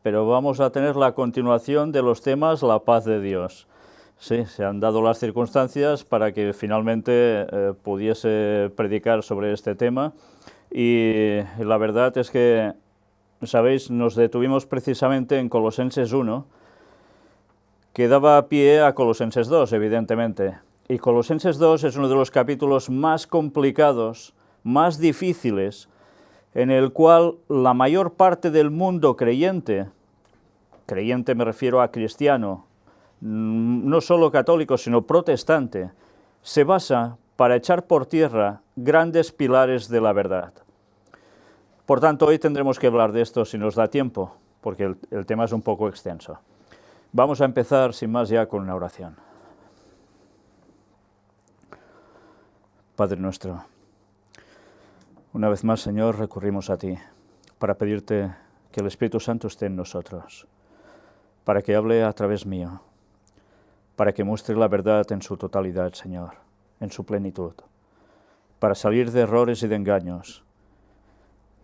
pero vamos a tener la continuación de los temas La paz de Dios. Sí, se han dado las circunstancias para que finalmente pudiese predicar sobre este tema y la verdad es que, sabéis, nos detuvimos precisamente en Colosenses 1, que daba pie a Colosenses 2, evidentemente. Y Colosenses 2 es uno de los capítulos más complicados, más difíciles, en el cual la mayor parte del mundo creyente me refiero a cristiano, no solo católico, sino protestante, se basa para echar por tierra grandes pilares de la verdad. Por tanto, hoy tendremos que hablar de esto si nos da tiempo, porque el tema es un poco extenso. Vamos a empezar, sin más, ya con una oración. Padre nuestro, una vez más, Señor, recurrimos a ti para pedirte que el Espíritu Santo esté en nosotros, para que hable a través mío, para que muestre la verdad en su totalidad, Señor, en su plenitud, para salir de errores y de engaños,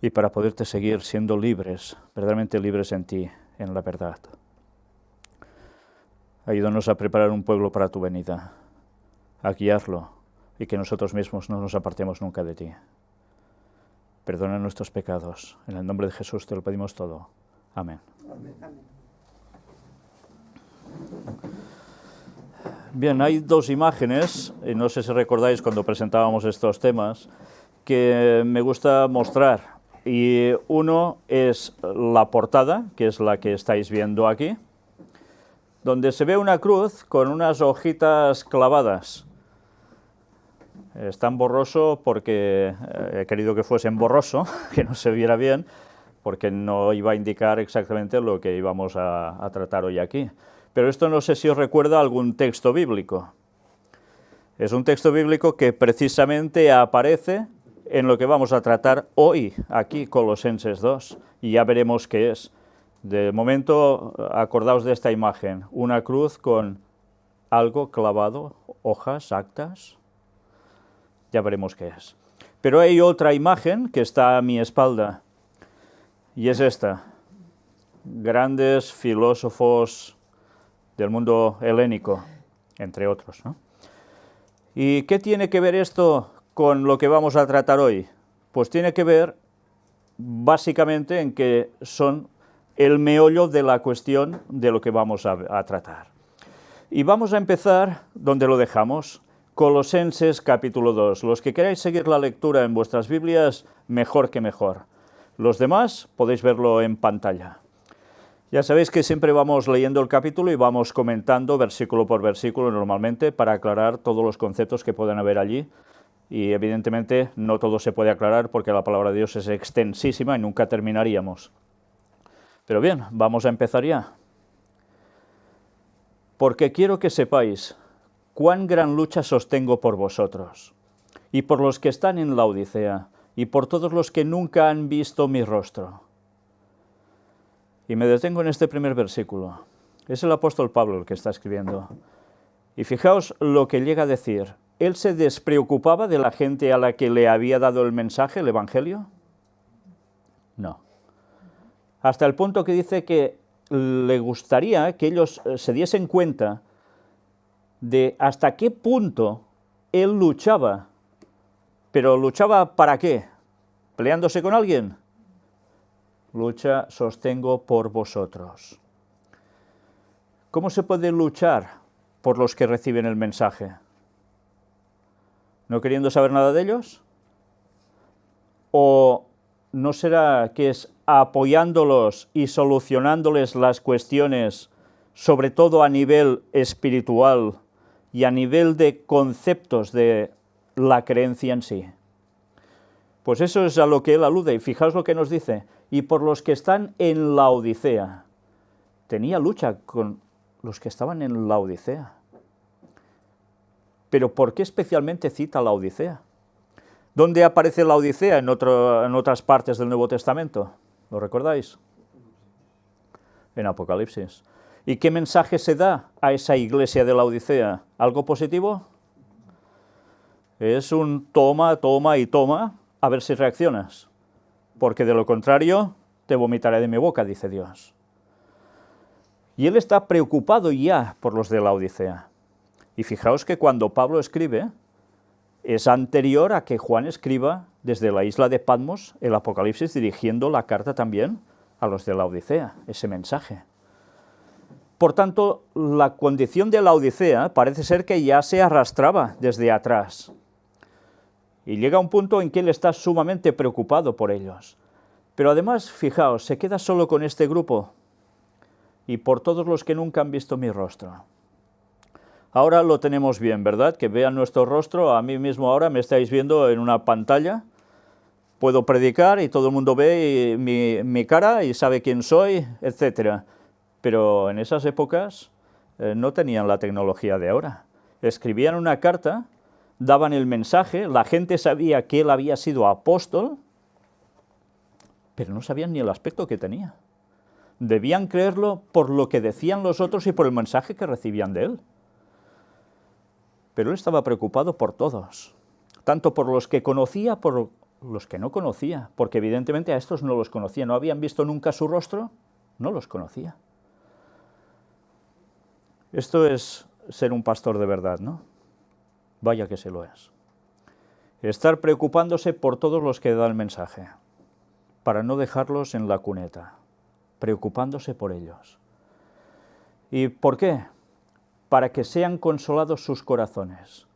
y para poderte seguir siendo libres, verdaderamente libres en ti, en la verdad. Ayúdanos a preparar un pueblo para tu venida, a guiarlo, y que nosotros mismos no nos apartemos nunca de ti. Perdona nuestros pecados. En el nombre de Jesús te lo pedimos todo. Amén. Amén. Bien, hay dos imágenes, y no sé si recordáis cuando presentábamos estos temas, que me gusta mostrar. Y uno es la portada, que es la que estáis viendo aquí, donde se ve una cruz con unas hojitas clavadas. Es tan borroso porque he querido que fuese en borroso, que no se viera bien, porque no iba a indicar exactamente lo que íbamos a tratar hoy aquí. Pero esto no sé si os recuerda algún texto bíblico. Es un texto bíblico que precisamente aparece en lo que vamos a tratar hoy, aquí, Colosenses 2, y ya veremos qué es. De momento, acordaos de esta imagen, una cruz con algo clavado, hojas, actas. Ya veremos qué es. Pero hay otra imagen que está a mi espalda, y es esta. Grandes filósofos del mundo helénico, entre otros, ¿no? ¿Y qué tiene que ver esto con lo que vamos a tratar hoy? Pues tiene que ver básicamente en que son el meollo de la cuestión de lo que vamos a tratar. Y vamos a empezar donde lo dejamos, Colosenses capítulo 2. Los que queráis seguir la lectura en vuestras Biblias, mejor que mejor. Los demás podéis verlo en pantalla. Ya sabéis que siempre vamos leyendo el capítulo y vamos comentando versículo por versículo normalmente para aclarar todos los conceptos que puedan haber allí. Y evidentemente no todo se puede aclarar porque la palabra de Dios es extensísima y nunca terminaríamos. Pero bien, vamos a empezar ya. Porque quiero que sepáis cuán gran lucha sostengo por vosotros, y por los que están en la Odisea, y por todos los que nunca han visto mi rostro. Y me detengo en este primer versículo. Es el apóstol Pablo el que está escribiendo. Y fijaos lo que llega a decir. ¿Él se despreocupaba de la gente a la que le había dado el mensaje, el Evangelio? No. Hasta el punto que dice que le gustaría que ellos se diesen cuenta de hasta qué punto él luchaba. ¿Pero luchaba para qué? ¿Peleándose con alguien? Lucha sostengo por vosotros. ¿Cómo se puede luchar por los que reciben el mensaje? ¿No queriendo saber nada de ellos? ¿O no será que es apoyándolos y solucionándoles las cuestiones, sobre todo a nivel espiritual y a nivel de conceptos de la creencia en sí? Pues eso es a lo que él alude, y fijaos lo que nos dice, y por los que están en la Odisea. Tenía lucha con los que estaban en la Odisea. Pero ¿por qué especialmente cita la Odisea? ¿Dónde aparece la Odisea en otras partes del Nuevo Testamento? ¿Lo recordáis? En Apocalipsis. ¿Y qué mensaje se da a esa iglesia de la Odisea? ¿Algo positivo? Es un toma, toma y toma, a ver si reaccionas. Porque de lo contrario, te vomitaré de mi boca, dice Dios. Y él está preocupado ya por los de la Odisea. Y fijaos que cuando Pablo escribe, es anterior a que Juan escriba desde la isla de Patmos el Apocalipsis, dirigiendo la carta también a los de la Odisea, ese mensaje. Por tanto, la condición de la Odisea parece ser que ya se arrastraba desde atrás. Y llega un punto en que él está sumamente preocupado por ellos. Pero además, fijaos, se queda solo con este grupo y por todos los que nunca han visto mi rostro. Ahora lo tenemos bien, ¿verdad? Que vean nuestro rostro, a mí mismo ahora me estáis viendo en una pantalla, puedo predicar y todo el mundo ve mi cara y sabe quién soy, etc. Pero en esas épocas no tenían la tecnología de ahora. Escribían una carta, daban el mensaje, la gente sabía que él había sido apóstol, pero no sabían ni el aspecto que tenía. Debían creerlo por lo que decían los otros y por el mensaje que recibían de él. Pero él estaba preocupado por todos, tanto por los que conocía, por los que no conocía, porque evidentemente a estos no los conocía, no habían visto nunca su rostro, no los conocía. Esto es ser un pastor de verdad, ¿no? Vaya que se lo es. Estar preocupándose por todos los que da el mensaje, para no dejarlos en la cuneta, preocupándose por ellos. ¿Y por qué? Para que sean consolados sus corazones,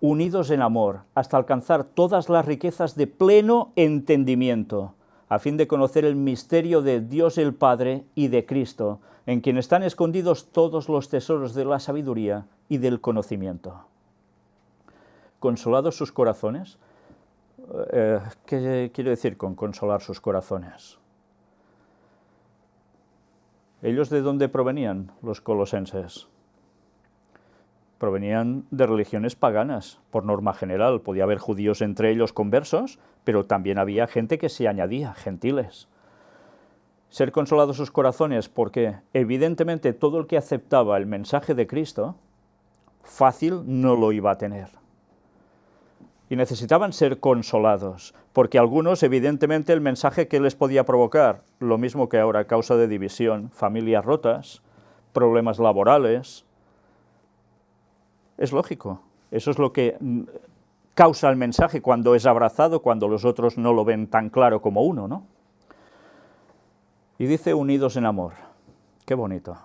unidos en amor, hasta alcanzar todas las riquezas de pleno entendimiento, a fin de conocer el misterio de Dios el Padre y de Cristo, en quien están escondidos todos los tesoros de la sabiduría y del conocimiento. ¿Consolados sus corazones? ¿Qué quiere decir con consolar sus corazones? ¿Ellos de dónde provenían, los colosenses? Provenían de religiones paganas, por norma general. Podía haber judíos entre ellos conversos, pero también había gente que se añadía, gentiles. Ser consolados sus corazones, porque evidentemente todo el que aceptaba el mensaje de Cristo, fácil no lo iba a tener. Y necesitaban ser consolados, porque algunos, evidentemente, el mensaje que les podía provocar, lo mismo que ahora, causa de división, familias rotas, problemas laborales. Es lógico, eso es lo que causa el mensaje cuando es abrazado, cuando los otros no lo ven tan claro como uno, ¿no? Y dice unidos en amor, qué bonito.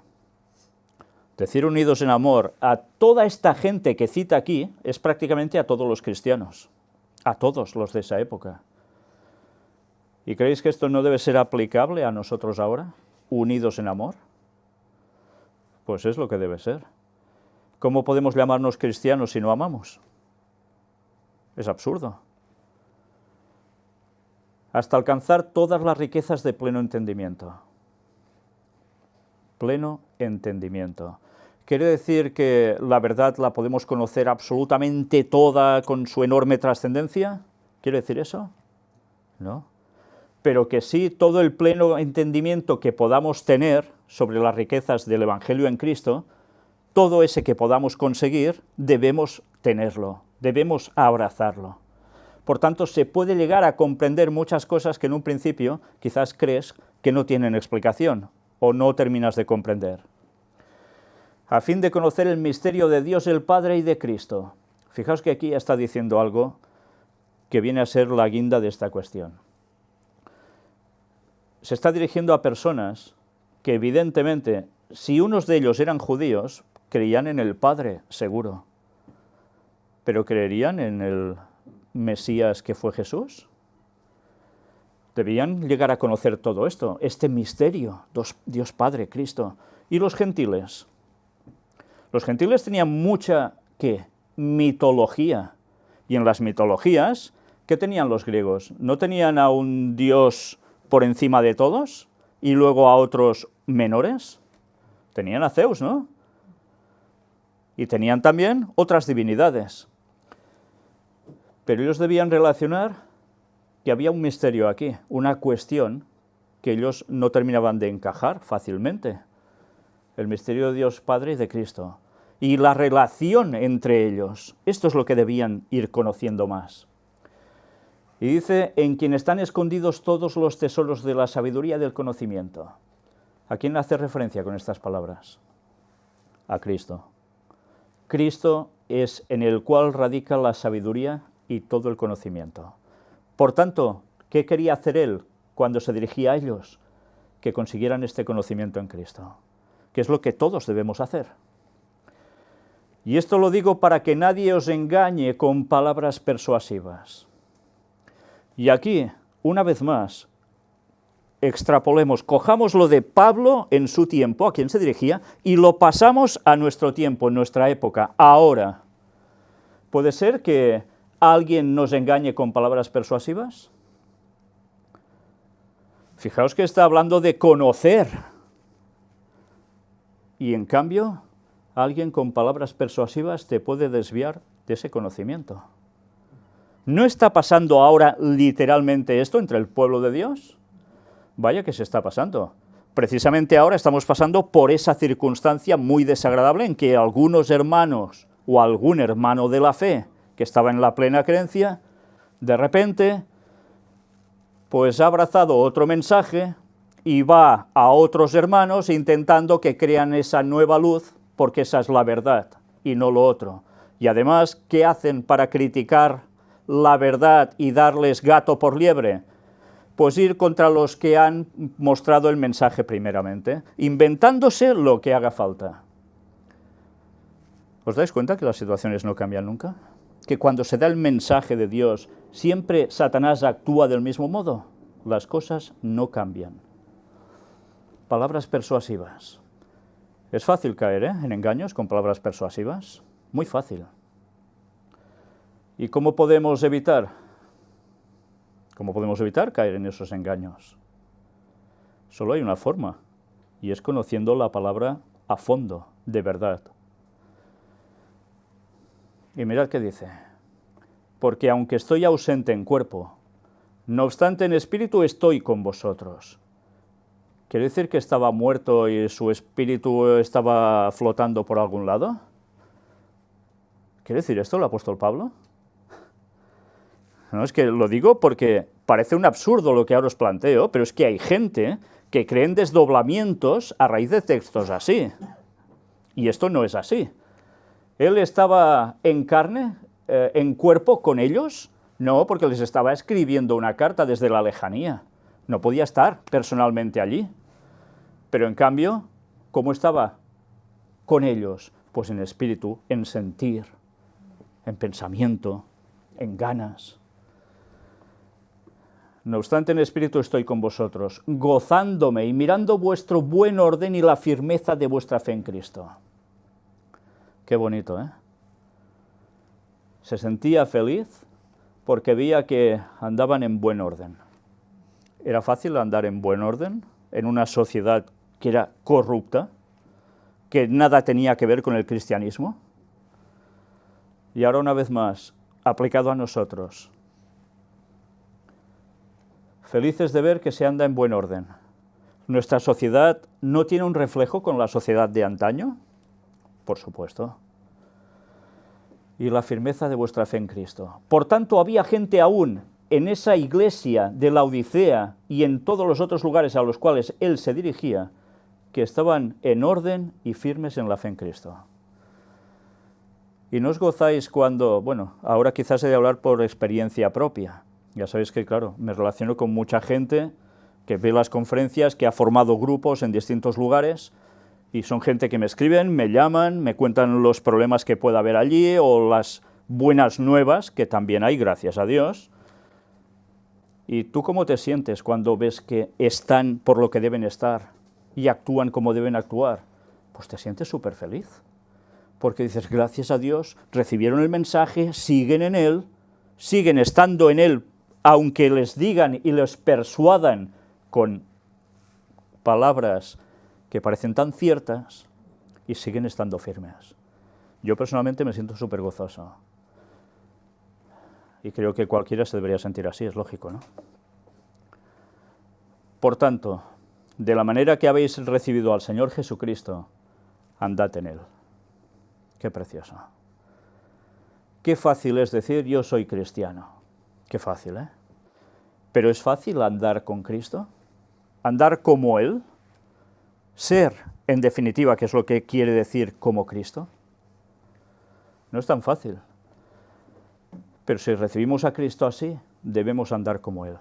Decir unidos en amor a toda esta gente que cita aquí es prácticamente a todos los cristianos, a todos los de esa época. ¿Y creéis que esto no debe ser aplicable a nosotros ahora? ¿Unidos en amor? Pues es lo que debe ser. ¿Cómo podemos llamarnos cristianos si no amamos? Es absurdo. Hasta alcanzar todas las riquezas de pleno entendimiento. Pleno entendimiento. ¿Quiere decir que la verdad la podemos conocer absolutamente toda con su enorme trascendencia? ¿Quiere decir eso? No. Pero que sí, todo el pleno entendimiento que podamos tener sobre las riquezas del Evangelio en Cristo, todo ese que podamos conseguir, debemos tenerlo, debemos abrazarlo. Por tanto, se puede llegar a comprender muchas cosas que en un principio quizás crees que no tienen explicación o no terminas de comprender. A fin de conocer el misterio de Dios el Padre y de Cristo. Fijaos que aquí ya está diciendo algo que viene a ser la guinda de esta cuestión. Se está dirigiendo a personas que evidentemente, si unos de ellos eran judíos, creían en el Padre, seguro. ¿Pero creerían en el Mesías que fue Jesús? Debían llegar a conocer todo esto, este misterio, Dios Padre, Cristo. ¿Y los gentiles? Los gentiles tenían mucha, ¿qué? Mitología. Y en las mitologías, ¿qué tenían los griegos? ¿No tenían a un Dios por encima de todos y luego a otros menores? Tenían a Zeus, ¿no? Y tenían también otras divinidades. Pero ellos debían relacionar que había un misterio aquí, una cuestión que ellos no terminaban de encajar fácilmente. El misterio de Dios Padre y de Cristo. Y la relación entre ellos. Esto es lo que debían ir conociendo más. Y dice, en quien están escondidos todos los tesoros de la sabiduría y del conocimiento. ¿A quién hace referencia con estas palabras? A Cristo. Cristo es en el cual radica la sabiduría y todo el conocimiento. Por tanto, ¿qué quería hacer él cuando se dirigía a ellos? Que consiguieran este conocimiento en Cristo, que es lo que todos debemos hacer. Y esto lo digo para que nadie os engañe con palabras persuasivas. Y aquí, una vez más, extrapolemos, cojamos lo de Pablo en su tiempo, a quien se dirigía, y lo pasamos a nuestro tiempo, en nuestra época, ahora. ¿Puede ser que alguien nos engañe con palabras persuasivas? Fijaos que está hablando de conocer. Y en cambio, alguien con palabras persuasivas te puede desviar de ese conocimiento. ¿No está pasando ahora literalmente esto entre el pueblo de Dios? Vaya que se está pasando. Precisamente ahora estamos pasando por esa circunstancia muy desagradable en que algunos hermanos o algún hermano de la fe que estaba en la plena creencia, de repente, pues ha abrazado otro mensaje y va a otros hermanos intentando que crean esa nueva luz, porque esa es la verdad y no lo otro. Y además, ¿qué hacen para criticar la verdad y darles gato por liebre? Pues ir contra los que han mostrado el mensaje primeramente, inventándose lo que haga falta. ¿Os dais cuenta que las situaciones no cambian nunca? Que cuando se da el mensaje de Dios, siempre Satanás actúa del mismo modo. Las cosas no cambian. Palabras persuasivas. Es fácil caer, en engaños con palabras persuasivas. Muy fácil. ¿Y cómo podemos evitar? ¿Cómo podemos evitar caer en esos engaños? Solo hay una forma, y es conociendo la palabra a fondo, de verdad. Y mirad qué dice. Porque aunque estoy ausente en cuerpo, no obstante en espíritu estoy con vosotros. ¿Quiere decir que estaba muerto y su espíritu estaba flotando por algún lado? ¿Quiere decir esto el apóstol Pablo? No, es que lo digo porque parece un absurdo lo que ahora os planteo, pero es que hay gente que cree en desdoblamientos a raíz de textos así. Y esto no es así. ¿Él estaba en carne, en cuerpo con ellos? No, porque les estaba escribiendo una carta desde la lejanía. No podía estar personalmente allí. Pero en cambio, ¿cómo estaba con ellos? Pues en espíritu, en sentir, en pensamiento, en ganas. No obstante, en espíritu estoy con vosotros, gozándome y mirando vuestro buen orden y la firmeza de vuestra fe en Cristo. Qué bonito, ¿eh? Se sentía feliz porque veía que andaban en buen orden. ¿Era fácil andar en buen orden en una sociedad que era corrupta, que nada tenía que ver con el cristianismo? Y ahora, una vez más, aplicado a nosotros. Felices de ver que se anda en buen orden. ¿Nuestra sociedad no tiene un reflejo con la sociedad de antaño? Por supuesto. Y la firmeza de vuestra fe en Cristo. Por tanto, había gente aún en esa iglesia de la Odisea y en todos los otros lugares a los cuales él se dirigía, que estaban en orden y firmes en la fe en Cristo. Y no os gozáis cuando, bueno, ahora quizás he de hablar por experiencia propia. Ya sabéis que, claro, me relaciono con mucha gente que ve las conferencias, que ha formado grupos en distintos lugares, y son gente que me escriben, me llaman, me cuentan los problemas que pueda haber allí, o las buenas nuevas, que también hay, gracias a Dios. ¿Y tú cómo te sientes cuando ves que están por lo que deben estar y actúan como deben actuar? Pues te sientes súper feliz, porque dices, gracias a Dios, recibieron el mensaje, siguen en él, siguen estando en él, aunque les digan y les persuadan con palabras que parecen tan ciertas, y siguen estando firmes. Yo personalmente me siento súper gozoso. Y creo que cualquiera se debería sentir así, es lógico, ¿no? Por tanto, de la manera que habéis recibido al Señor Jesucristo, andad en él. Qué precioso. Qué fácil es decir, yo soy cristiano. Qué fácil, ¿eh? Pero ¿es fácil andar con Cristo? ¿Andar como Él? ser, en definitiva, ¿qué es lo que quiere decir como Cristo? No es tan fácil. Pero si recibimos a Cristo así, debemos andar como Él.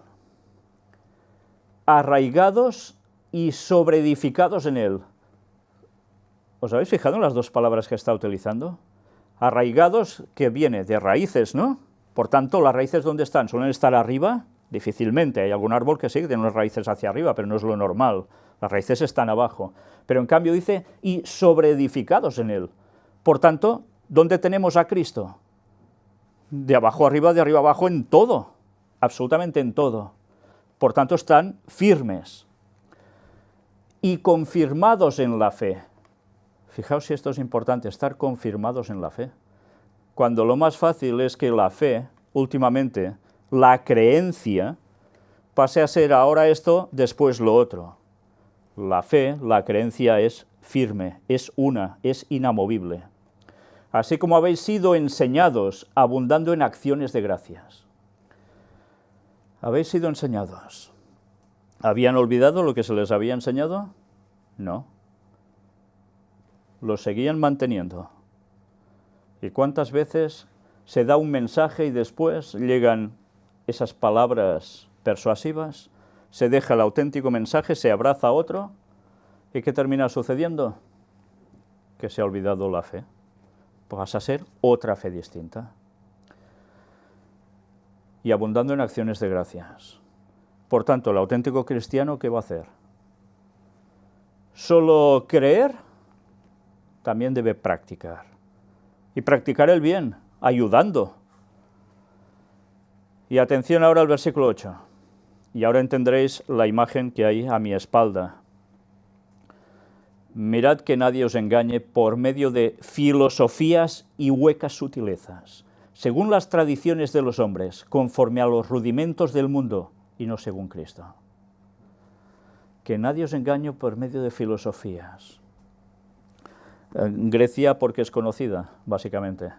Arraigados y sobreedificados en Él. ¿Os habéis fijado en las dos palabras que está utilizando? Arraigados, que viene de raíces, ¿no? Por tanto, ¿las raíces dónde están? ¿Suelen estar arriba? Difícilmente. Hay algún árbol que sí, que tiene unas raíces hacia arriba, pero no es lo normal. Las raíces están abajo. Pero en cambio dice, y sobreedificados en Él. Por tanto, ¿dónde tenemos a Cristo? De abajo arriba, de arriba abajo, en todo. Absolutamente en todo. Por tanto, están firmes. Y confirmados en la fe. Fijaos si esto es importante, estar confirmados en la fe. Cuando lo más fácil es que la fe, últimamente, la creencia, pase a ser ahora esto, después lo otro. La fe, la creencia es firme, es una, es inamovible. Así como habéis sido enseñados, abundando en acciones de gracias. ¿Habéis sido enseñados? ¿Habían olvidado lo que se les había enseñado? No. Lo seguían manteniendo. ¿Y cuántas veces se da un mensaje y después llegan esas palabras persuasivas, se deja el auténtico mensaje, se abraza a otro, ¿y qué termina sucediendo? Que se ha olvidado la fe. Pasa a ser otra fe distinta. Y abundando en acciones de gracias. Por tanto, el auténtico cristiano, ¿qué va a hacer? ¿Solo creer? También debe practicar. Y practicar el bien, ayudando. Y atención ahora al versículo 8. Y ahora entenderéis la imagen que hay a mi espalda. Mirad que nadie os engañe por medio de filosofías y huecas sutilezas, según las tradiciones de los hombres, conforme a los rudimentos del mundo, y no según Cristo. Que nadie os engañe por medio de filosofías. Grecia, porque es conocida, básicamente.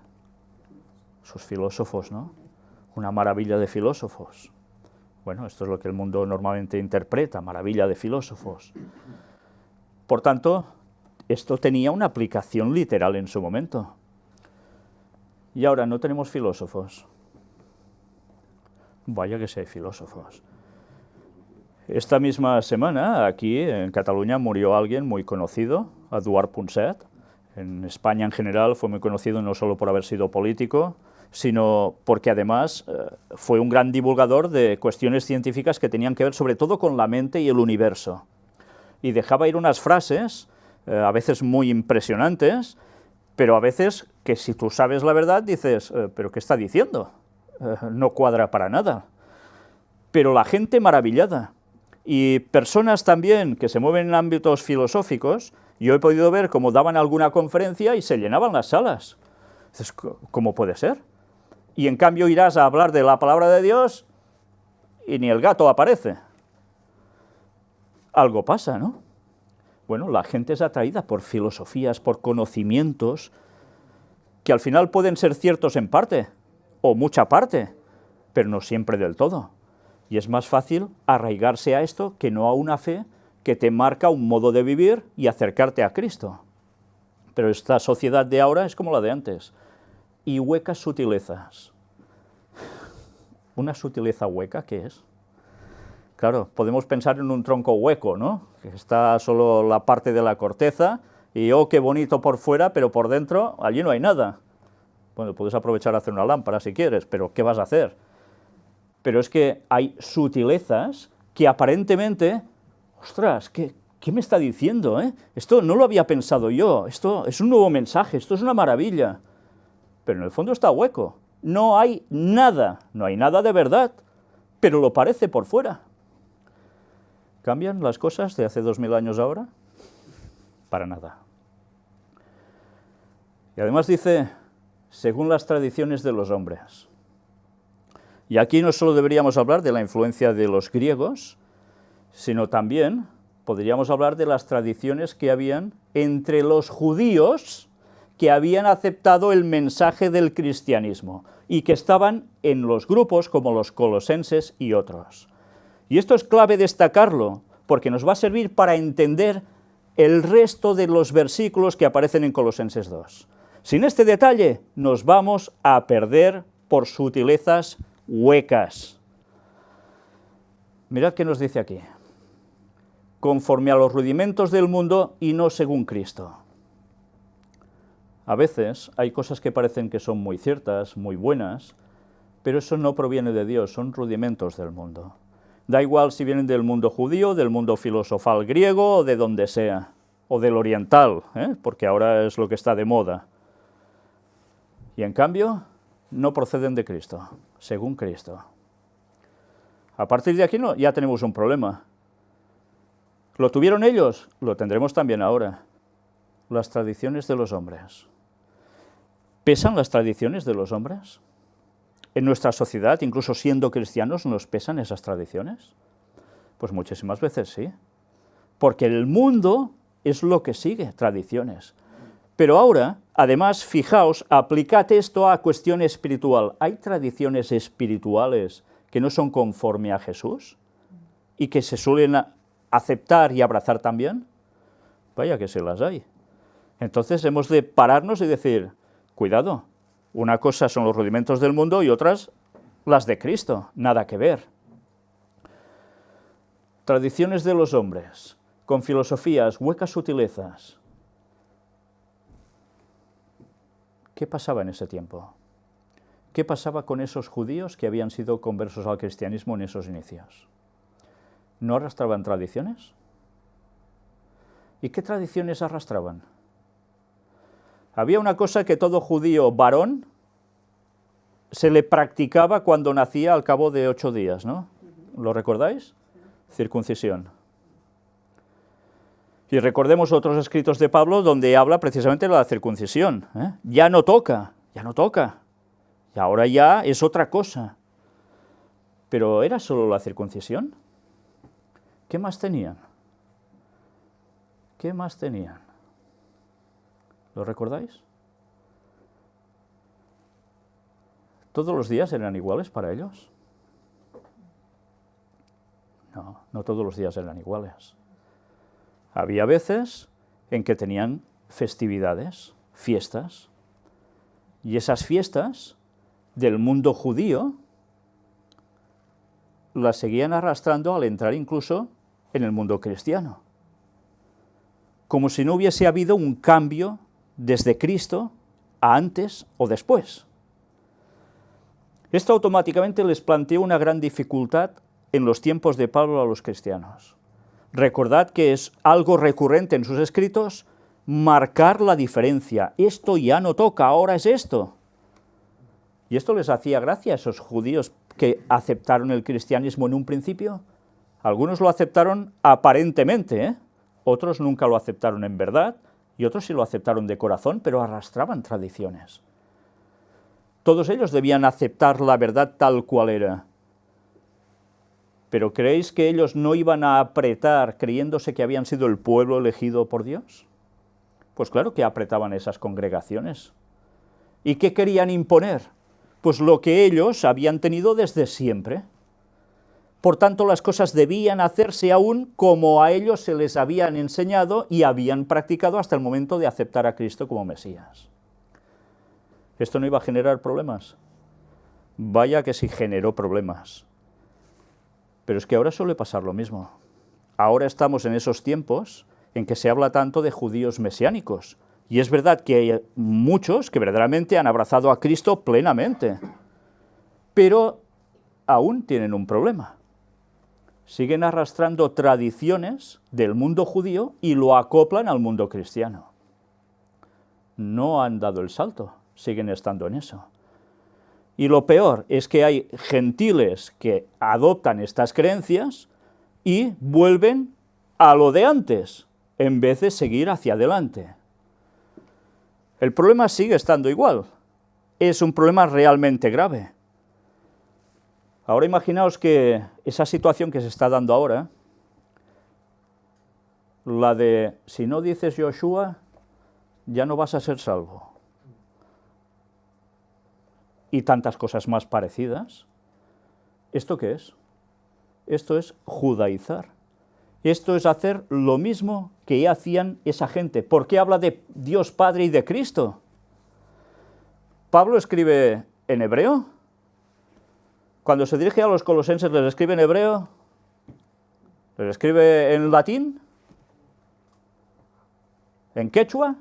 Sus filósofos, ¿no? Una maravilla de filósofos. Bueno, esto es lo que el mundo normalmente interpreta, maravilla de filósofos. Por tanto, esto tenía una aplicación literal en su momento. Y ahora no tenemos filósofos. Vaya que sí hay filósofos. Esta misma semana, aquí en Cataluña, murió alguien muy conocido, Eduard Punset. En España en general fue muy conocido no solo por haber sido político, sino porque además fue un gran divulgador de cuestiones científicas que tenían que ver sobre todo con la mente y el universo. Y dejaba ir unas frases, a veces muy impresionantes, pero a veces que si tú sabes la verdad dices, ¿pero qué está diciendo? No cuadra para nada. Pero la gente maravillada, y personas también que se mueven en ámbitos filosóficos, yo he podido ver cómo daban alguna conferencia y se llenaban las salas. Dices, ¿cómo puede ser? Y en cambio irás a hablar de la palabra de Dios y ni el gato aparece. Algo pasa, ¿no? Bueno, la gente es atraída por filosofías, por conocimientos, que al final pueden ser ciertos en parte, o mucha parte, pero no siempre del todo. Y es más fácil arraigarse a esto que no a una fe que te marca un modo de vivir y acercarte a Cristo. Pero esta sociedad de ahora es como la de antes. Y huecas sutilezas. ¿Una sutileza hueca qué es? Claro, podemos pensar en un tronco hueco, ¿no? Que está solo la parte de la corteza y oh, qué bonito por fuera, pero por dentro allí no hay nada. Bueno, puedes aprovechar a hacer una lámpara si quieres, pero ¿qué vas a hacer? Pero es que hay sutilezas que aparentemente, ostras, ¿qué me está diciendo? Esto no lo había pensado yo, esto es un nuevo mensaje, esto es una maravilla. Pero en el fondo está hueco, no hay nada de verdad, pero lo parece por fuera. ¿Cambian las cosas de hace 2000 años ahora? Para nada. Y además dice, según las tradiciones de los hombres. Y aquí no solo deberíamos hablar de la influencia de los griegos, sino también podríamos hablar de las tradiciones que habían entre los judíos que habían aceptado el mensaje del cristianismo y que estaban en los grupos como los colosenses y otros. Y esto es clave destacarlo, porque nos va a servir para entender el resto de los versículos que aparecen en Colosenses 2. Sin este detalle nos vamos a perder por sutilezas huecas. Mirad qué nos dice aquí. Conforme a los rudimentos del mundo y no según Cristo. A veces hay cosas que parecen que son muy ciertas, muy buenas, pero eso no proviene de Dios, son rudimentos del mundo. Da igual si vienen del mundo judío, del mundo filosofal griego o de donde sea, o del oriental, porque ahora es lo que está de moda. Y en cambio, no proceden de Cristo, según Cristo. A partir de aquí ya tenemos un problema. ¿Lo tuvieron ellos? Lo tendremos también ahora. Las tradiciones de los hombres. ¿Pesan las tradiciones de los hombres? ¿En nuestra sociedad, incluso siendo cristianos, nos pesan esas tradiciones? Pues muchísimas veces sí. Porque el mundo es lo que sigue, tradiciones. Pero ahora, además, fijaos, aplicad esto a cuestión espiritual. ¿Hay tradiciones espirituales que no son conforme a Jesús? ¿Y que se suelen aceptar y abrazar también? Vaya que se las hay. Entonces hemos de pararnos y decir, cuidado, una cosa son los rudimentos del mundo y otras las de Cristo, nada que ver. Tradiciones de los hombres, con filosofías, huecas sutilezas. ¿Qué pasaba en ese tiempo? ¿Qué pasaba con esos judíos que habían sido conversos al cristianismo en esos inicios? ¿No arrastraban tradiciones? ¿Y qué tradiciones arrastraban? Había una cosa que todo judío varón se le practicaba cuando nacía al cabo de 8 días, ¿no? ¿Lo recordáis? Circuncisión. Y recordemos otros escritos de Pablo donde habla precisamente de la circuncisión. Ya no toca. Y ahora ya es otra cosa. ¿Pero era solo la circuncisión? ¿Qué más tenían? ¿Qué más tenían? ¿Lo recordáis? ¿Todos los días eran iguales para ellos? No, no todos los días eran iguales. Había veces en que tenían festividades, fiestas, y esas fiestas del mundo judío las seguían arrastrando al entrar incluso en el mundo cristiano. Como si no hubiese habido un cambio desde Cristo a antes o después. Esto automáticamente les planteó una gran dificultad en los tiempos de Pablo a los cristianos. Recordad que es algo recurrente en sus escritos marcar la diferencia. Esto ya no toca, ahora es esto. Y esto les hacía gracia a esos judíos que aceptaron el cristianismo en un principio. Algunos lo aceptaron aparentemente, otros nunca lo aceptaron en verdad, y otros sí lo aceptaron de corazón, pero arrastraban tradiciones. Todos ellos debían aceptar la verdad tal cual era. ¿Pero creéis que ellos no iban a apretar creyéndose que habían sido el pueblo elegido por Dios? Pues claro que apretaban esas congregaciones. ¿Y qué querían imponer? Pues lo que ellos habían tenido desde siempre. Por tanto, las cosas debían hacerse aún como a ellos se les habían enseñado y habían practicado hasta el momento de aceptar a Cristo como Mesías. ¿Esto no iba a generar problemas? Vaya que sí generó problemas. Pero es que ahora suele pasar lo mismo. Ahora estamos en esos tiempos en que se habla tanto de judíos mesiánicos. Y es verdad que hay muchos que verdaderamente han abrazado a Cristo plenamente. Pero aún tienen un problema. Siguen arrastrando tradiciones del mundo judío y lo acoplan al mundo cristiano. No han dado el salto, siguen estando en eso. Y lo peor es que hay gentiles que adoptan estas creencias y vuelven a lo de antes, en vez de seguir hacia adelante. El problema sigue estando igual. Es un problema realmente grave. Ahora imaginaos que esa situación que se está dando ahora, la de si no dices Yoshua, ya no vas a ser salvo. Y tantas cosas más parecidas. ¿Esto qué es? Esto es judaizar. Esto es hacer lo mismo que hacían esa gente. ¿Por qué habla de Dios Padre y de Cristo? Pablo escribe en hebreo. Cuando se dirige a los colosenses, ¿les escribe en hebreo? ¿Les escribe en latín? ¿En quechua?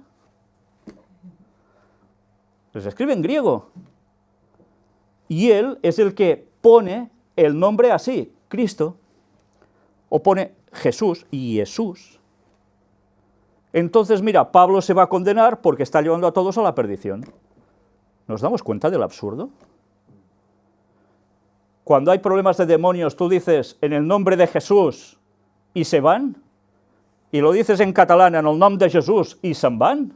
Les escribe en griego. Y él es el que pone el nombre así, Cristo, o pone Jesús y Jesús. Entonces, mira, Pablo se va a condenar porque está llevando a todos a la perdición. ¿Nos damos cuenta del absurdo? Cuando hay problemas de demonios, tú dices en el nombre de Jesús y se van, y lo dices en catalán en el nombre de Jesús y se van,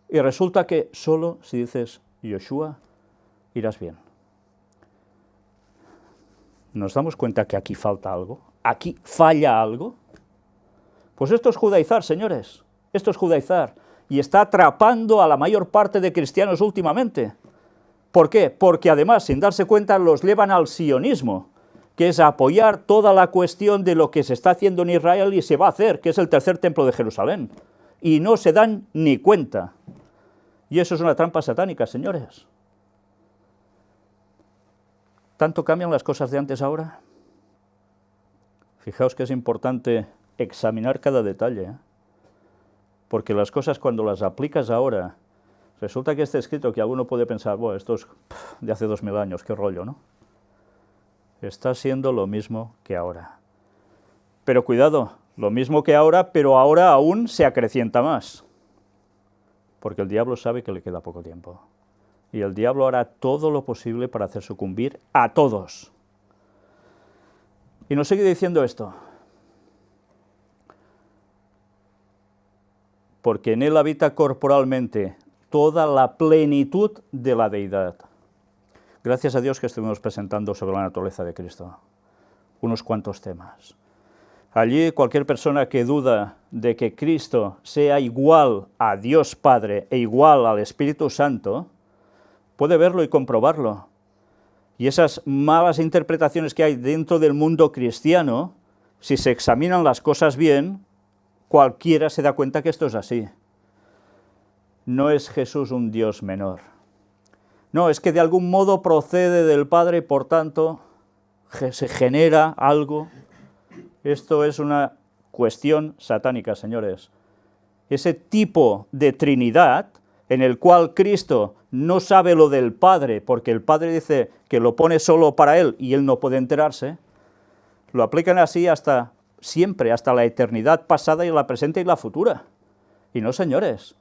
y resulta que solo si dices Yeshua irás bien. ¿Nos damos cuenta que aquí falta algo? ¿Aquí falla algo? Pues esto es judaizar, señores, esto es judaizar, y está atrapando a la mayor parte de cristianos últimamente. ¿Por qué? Porque además, sin darse cuenta, los llevan al sionismo, que es apoyar toda la cuestión de lo que se está haciendo en Israel y se va a hacer, que es el tercer templo de Jerusalén, y no se dan ni cuenta. Y eso es una trampa satánica, señores. ¿Tanto cambian las cosas de antes ahora? Fijaos que es importante examinar cada detalle, porque las cosas cuando las aplicas ahora, resulta que este escrito que alguno puede pensar, bueno, esto es de hace 2000 años, qué rollo, ¿no? Está siendo lo mismo que ahora. Pero cuidado, lo mismo que ahora, pero ahora aún se acrecienta más, porque el diablo sabe que le queda poco tiempo. Y el diablo hará todo lo posible para hacer sucumbir a todos. Y nos sigue diciendo esto. Porque en él habita corporalmente toda la plenitud de la deidad. Gracias a Dios que estuvimos presentando sobre la naturaleza de Cristo. Unos cuantos temas. Allí cualquier persona que duda de que Cristo sea igual a Dios Padre e igual al Espíritu Santo, puede verlo y comprobarlo. Y esas malas interpretaciones que hay dentro del mundo cristiano, si se examinan las cosas bien, cualquiera se da cuenta que esto es así. No es Jesús un Dios menor. No, es que de algún modo procede del Padre y por tanto se genera algo. Esto es una cuestión satánica, señores. Ese tipo de Trinidad en el cual Cristo no sabe lo del Padre, porque el Padre dice que lo pone solo para Él y Él no puede enterarse, lo aplican así hasta siempre, hasta la eternidad pasada y la presente y la futura. Y no, señores,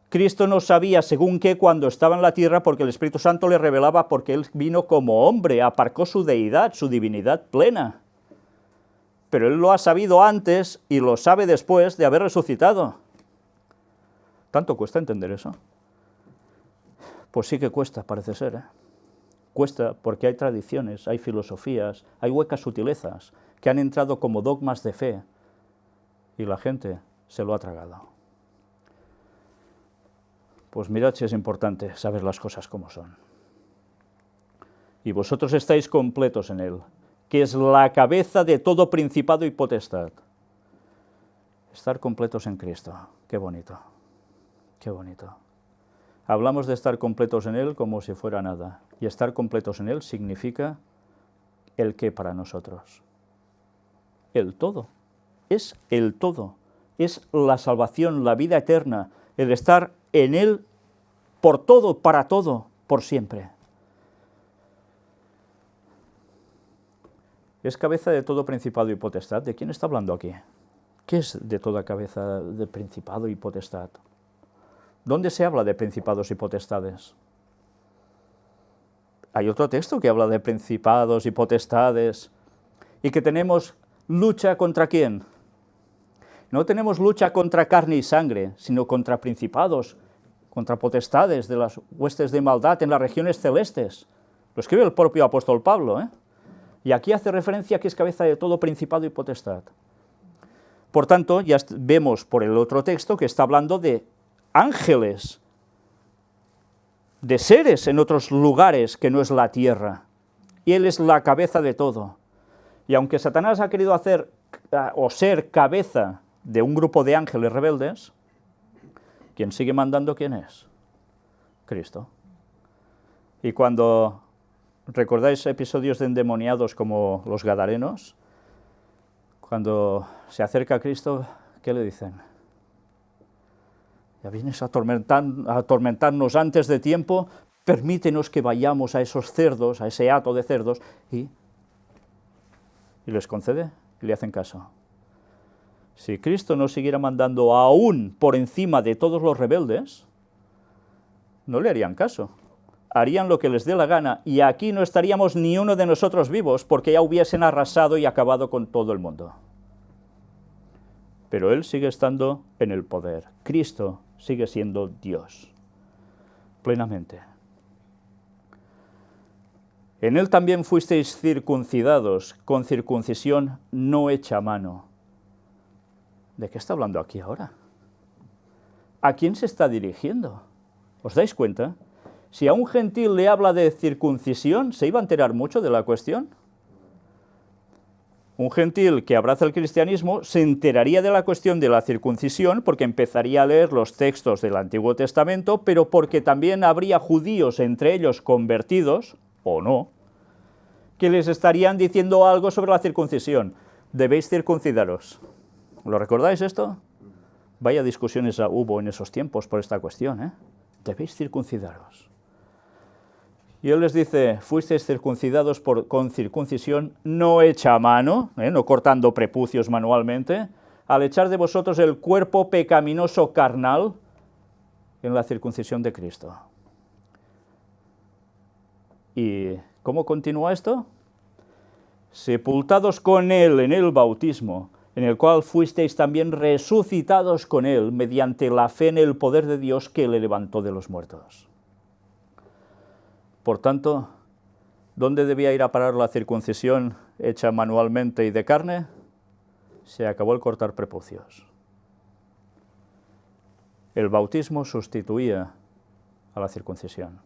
Cristo no sabía según qué cuando estaba en la tierra porque el Espíritu Santo le revelaba, porque Él vino como hombre, aparcó su deidad, su divinidad plena. Pero Él lo ha sabido antes y lo sabe después de haber resucitado. ¿Tanto cuesta entender eso? Pues sí que cuesta, parece ser, Cuesta porque hay tradiciones, hay filosofías, hay huecas sutilezas que han entrado como dogmas de fe y la gente se lo ha tragado. Pues mirad si es importante saber las cosas como son. Y vosotros estáis completos en Él, que es la cabeza de todo principado y potestad. Estar completos en Cristo, qué bonito, qué bonito. Hablamos de estar completos en Él como si fuera nada, y estar completos en Él significa el qué para nosotros. El todo, es el todo, es la salvación, la vida eterna, el estar en Él por todo, para todo, por siempre. Es cabeza de todo principado y potestad. ¿De quién está hablando aquí? ¿Qué es de toda cabeza de principado y potestad? ¿Dónde se habla de principados y potestades? Hay otro texto que habla de principados y potestades y que tenemos lucha contra ¿quién? No tenemos lucha contra carne y sangre, sino contra principados, contra potestades de las huestes de maldad en las regiones celestes. Lo escribe el propio apóstol Pablo, Y aquí hace referencia a que es cabeza de todo principado y potestad. Por tanto, ya vemos por el otro texto que está hablando de ángeles, de seres en otros lugares que no es la tierra. Y Él es la cabeza de todo. Y aunque Satanás ha querido hacer o ser cabeza de un grupo de ángeles rebeldes, quien sigue mandando, ¿quién es? Cristo. Y cuando recordáis episodios de endemoniados como los gadarenos, cuando se acerca a Cristo, ¿qué le dicen? Ya vienes a atormentarnos antes de tiempo, permítenos que vayamos a esos cerdos, a ese hato de cerdos, y les concede, y le hacen caso. Si Cristo no siguiera mandando aún por encima de todos los rebeldes, no le harían caso. Harían lo que les dé la gana, y aquí no estaríamos ni uno de nosotros vivos, porque ya hubiesen arrasado y acabado con todo el mundo. Pero Él sigue estando en el poder. Cristo sigue siendo Dios, plenamente. En Él también fuisteis circuncidados, con circuncisión no hecha a mano. ¿De qué está hablando aquí ahora? ¿A quién se está dirigiendo? ¿Os dais cuenta? Si a un gentil le habla de circuncisión, ¿se iba a enterar mucho de la cuestión? Un gentil que abraza el cristianismo se enteraría de la cuestión de la circuncisión porque empezaría a leer los textos del Antiguo Testamento, pero porque también habría judíos entre ellos convertidos, o no, que les estarían diciendo algo sobre la circuncisión. Debéis circuncidaros. ¿Lo recordáis esto? Vaya discusiones hubo en esos tiempos por esta cuestión, ¿eh? Debéis circuncidaros. Y Él les dice, fuisteis circuncidados con circuncisión no hecha a mano, no cortando prepucios manualmente, al echar de vosotros el cuerpo pecaminoso carnal en la circuncisión de Cristo. ¿Y cómo continúa esto? Sepultados con Él en el bautismo, en el cual fuisteis también resucitados con Él mediante la fe en el poder de Dios que le levantó de los muertos. Por tanto, ¿dónde debía ir a parar la circuncisión hecha manualmente y de carne? Se acabó el cortar prepucios. El bautismo sustituía a la circuncisión.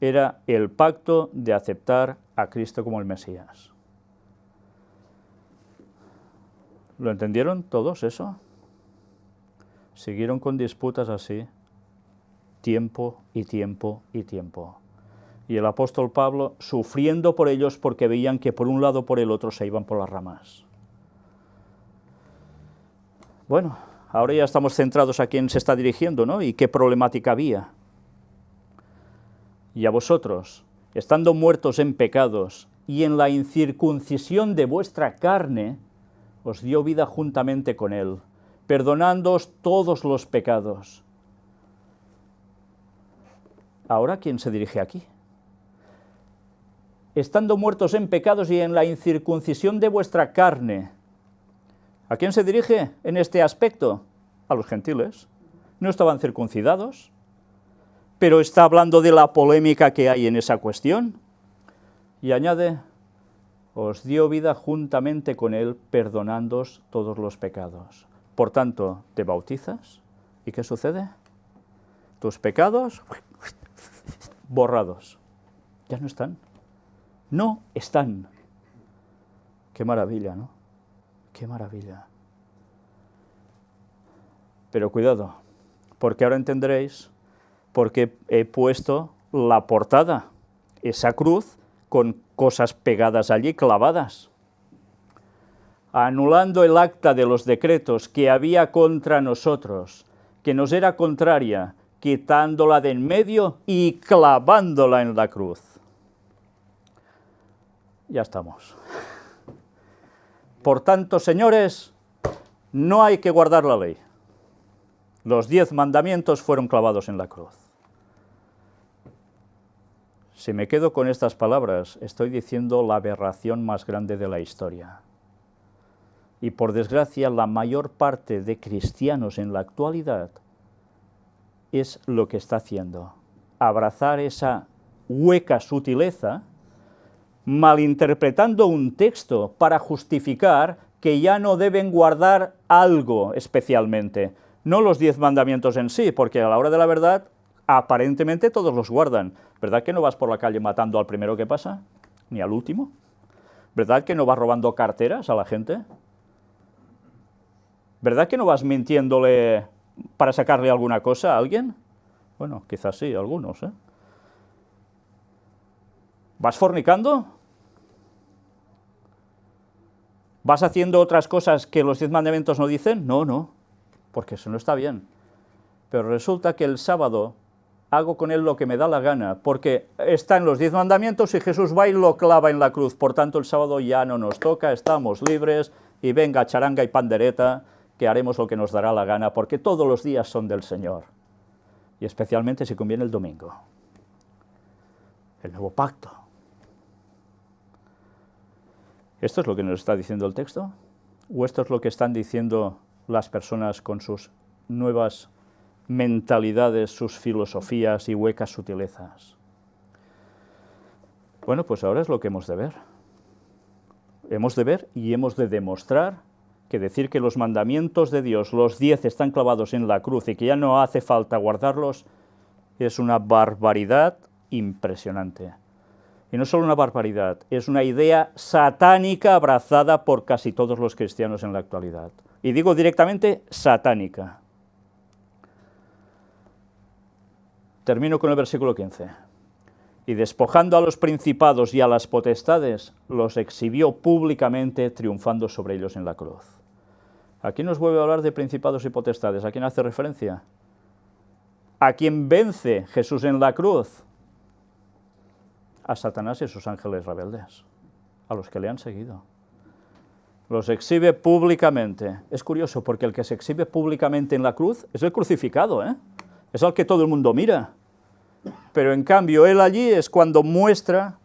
Era el pacto de aceptar a Cristo como el Mesías. ¿Lo entendieron todos eso? Siguieron con disputas así, tiempo y tiempo y tiempo. Y el apóstol Pablo sufriendo por ellos porque veían que por un lado o por el otro se iban por las ramas. Bueno, ahora ya estamos centrados a quién se está dirigiendo, ¿no? Y qué problemática había. Y a vosotros, estando muertos en pecados y en la incircuncisión de vuestra carne, os dio vida juntamente con Él, perdonándoos todos los pecados. ¿Ahora quién se dirige aquí? Estando muertos en pecados y en la incircuncisión de vuestra carne. ¿A quién se dirige en este aspecto? A los gentiles. No estaban circuncidados, pero está hablando de la polémica que hay en esa cuestión. Y añade, os dio vida juntamente con Él, perdonándoos todos los pecados. Por tanto, te bautizas, ¿y qué sucede? Tus pecados, borrados. Ya no están. No están. Qué maravilla, ¿no? Qué maravilla. Pero cuidado, porque ahora entenderéis por qué he puesto la portada, esa cruz con cosas pegadas allí, clavadas, anulando el acta de los decretos que había contra nosotros, que nos era contraria, quitándola de en medio y clavándola en la cruz. Ya estamos. Por tanto, señores, no hay que guardar la ley. Los 10 mandamientos fueron clavados en la cruz. Si me quedo con estas palabras, estoy diciendo la aberración más grande de la historia. Y por desgracia, la mayor parte de cristianos en la actualidad es lo que está haciendo. Abrazar esa hueca sutileza, malinterpretando un texto para justificar que ya no deben guardar algo especialmente. No los 10 mandamientos en sí, porque a la hora de la verdad, aparentemente todos los guardan. ¿Verdad que no vas por la calle matando al primero que pasa? Ni al último. ¿Verdad que no vas robando carteras a la gente? ¿Verdad que no vas mintiéndole para sacarle alguna cosa a alguien? Bueno, quizás sí, algunos, ¿eh? ¿Vas fornicando? ¿Vas haciendo otras cosas que los 10 mandamientos no dicen? No, no, porque eso no está bien. Pero resulta que el sábado hago con él lo que me da la gana, porque está en los 10 mandamientos y Jesús va y lo clava en la cruz. Por tanto, el sábado ya no nos toca, estamos libres, y venga charanga y pandereta, que haremos lo que nos dará la gana, porque todos los días son del Señor. Y especialmente si conviene el domingo. El nuevo pacto. ¿Esto es lo que nos está diciendo el texto? ¿O esto es lo que están diciendo las personas con sus nuevas mentalidades, sus filosofías y huecas sutilezas? Bueno, pues ahora es lo que hemos de ver. Hemos de ver y hemos de demostrar que decir que los mandamientos de Dios, los 10, están clavados en la cruz y que ya no hace falta guardarlos, es una barbaridad impresionante. Y no solo una barbaridad, es una idea satánica abrazada por casi todos los cristianos en la actualidad. Y digo directamente satánica. Termino con el versículo 15. Y despojando a los principados y a las potestades, los exhibió públicamente, triunfando sobre ellos en la cruz. Aquí nos vuelve a hablar de principados y potestades. ¿A quién hace referencia? ¿A quién vence Jesús en la cruz? A Satanás y sus ángeles rebeldes, a los que le han seguido. Los exhibe públicamente. Es curioso, porque el que se exhibe públicamente en la cruz es el crucificado, ¿eh? Es al que todo el mundo mira. Pero en cambio, él allí es cuando muestra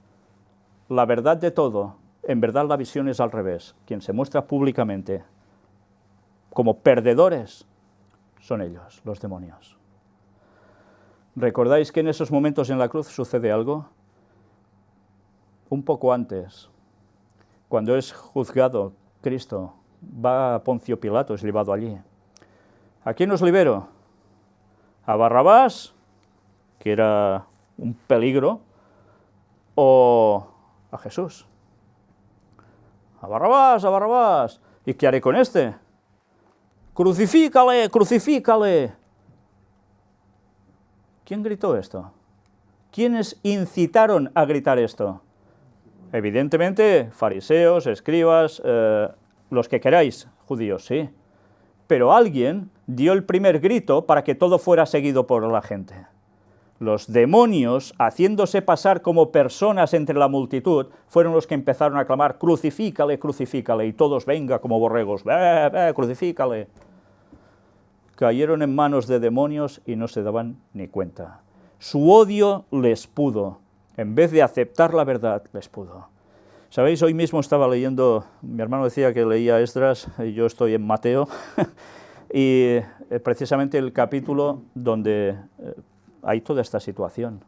la verdad de todo. En verdad la visión es al revés. Quien se muestra públicamente como perdedores son ellos, los demonios. ¿Recordáis que en esos momentos en la cruz sucede algo? Un poco antes, cuando es juzgado Cristo, va a Poncio Pilato, es llevado allí. ¿A quién os libero? ¿A Barrabás, que era un peligro, o a Jesús? A Barrabás, a Barrabás. ¿Y qué haré con este? ¡Crucifícale, crucifícale! ¿Quién gritó esto? ¿Quiénes incitaron a gritar esto? Evidentemente, fariseos, escribas, los que queráis, judíos, sí. Pero alguien dio el primer grito para que todo fuera seguido por la gente. Los demonios, haciéndose pasar como personas entre la multitud, fueron los que empezaron a clamar, crucifícale, crucifícale, y todos, venga, como borregos, crucifícale. Cayeron en manos de demonios y no se daban ni cuenta. Su odio les pudo. En vez de aceptar la verdad, les pudo. ¿Sabéis? Hoy mismo estaba leyendo, mi hermano decía que leía Esdras, y yo estoy en Mateo, y precisamente el capítulo donde hay toda esta situación.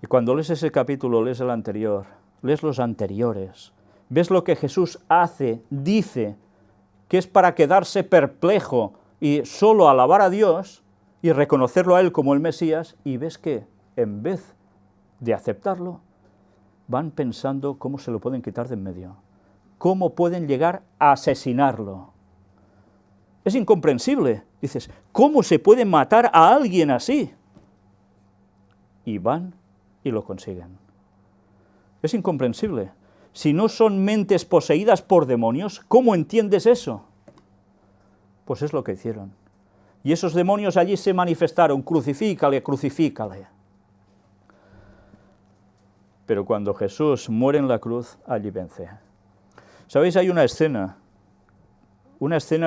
Y cuando lees ese capítulo, lees el anterior, lees los anteriores, ves lo que Jesús hace, dice, que es para quedarse perplejo y solo alabar a Dios y reconocerlo a Él como el Mesías, y ves que en vez de aceptarlo, van pensando cómo se lo pueden quitar de en medio, cómo pueden llegar a asesinarlo. Es incomprensible. Dices, ¿cómo se puede matar a alguien así? Y van y lo consiguen. Es incomprensible. Si no son mentes poseídas por demonios, ¿cómo entiendes eso? Pues es lo que hicieron. Y esos demonios allí se manifestaron, crucifícale, crucifícale. Pero cuando Jesús muere en la cruz, allí vence. ¿Sabéis? Hay una escena